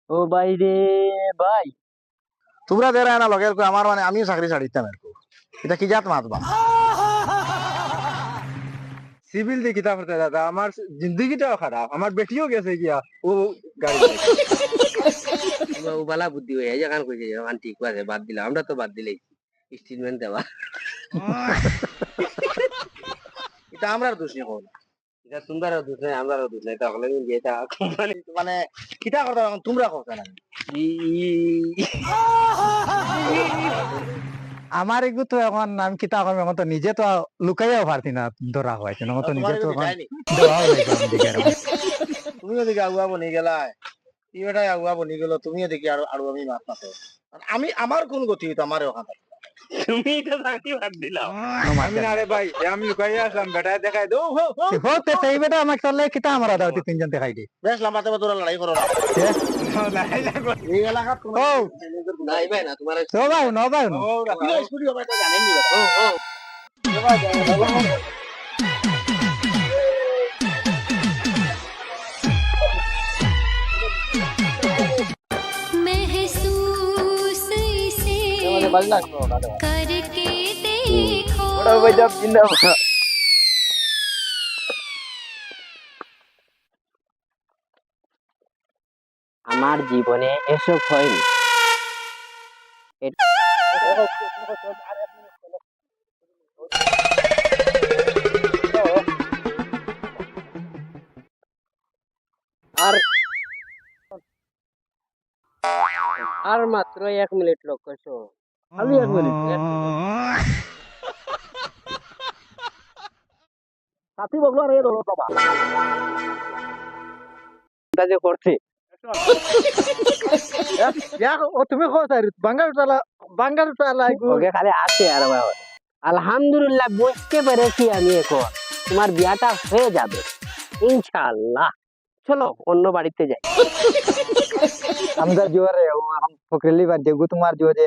ও ভাই রে ভাই, তোমরা দেরা না লগে আমার মানে আমিও চাকরি ছাড়িতাম এরকম এটা কি জাত মাতবা সিভিল দিয়ে কিতাব করতে দাদা আমার জিন্দগিটাও খারাপ আমার বেটিও গেছে গিয়া ও গাড়ি ও বালা বুদ্ধি হয়ে এই জায়গা কইছে আন ঠিক আছে বাদ দিলাম, আমরা তো বাদ দিলেই স্টেটমেন্ট দেওয়া। এটা আমরার দোষ নেই কোন এটা তোমরাও দোষ নাই, আমরাও দোষ নাই, তাহলে এটা কোম্পানি মানে কিতা করতে এখন তোমরা কথা না আমার এগু তো এখন আমি কিতা করবো এখন তো নিজে তো লুকাইয়াও পারতি না ধরা হয়েছে না তো নিজে তো এখন দেওয়াও লাগবে আমি দিকে এরকম। তুমিও দেখি আগুয়া বনি গেলা ইবেটাই আগুয়া বনি গেল তুমিও দেখি আর আমি মাত মাতো আমি আমার কোন গতি হইতো আমার ওখানে তুমি এটা চাকরি বাদ দিলাম। আমি না রে ভাই আমি লুকাইয়া আসলাম বেটায় দেখাই দো হতে সেই বেটা আমাকে চললে কিতা আমরা দাওতি তিনজন দেখাই দি বেশ লম্বাতে তোরা লড়াই করো না এই এলাকাত কোনো ও নাই ভাই না তোমার তো ভাই ন ভাই ন স্কুটি হবে এটা জানেন নি ও ও महसूस इसे আমাদের বাড়ি না करके देखो ভাই যাব জিন্দাবাদ। আমার জীবনে এসব হয়নি। আর আর মাত্র 1 মিনিট লক্ষ্য আমি 1 মিনিট সাথী বগলো রে দোলো বাবা যে করছে ও তুমি কো সাইর বাঙ্গাল চালা ওকে খালি আছে আর বাবা আলহামদুলিল্লাহ বুঝতে পেরেছি আমি এখন তোমার বিয়াটা হয়ে যাবে ইনশাআল্লাহ। চলো অন্য বাড়িতে যাই। আমরা জোরে ও এখন ফকরেলি বাদ দেগু তোমার জোরে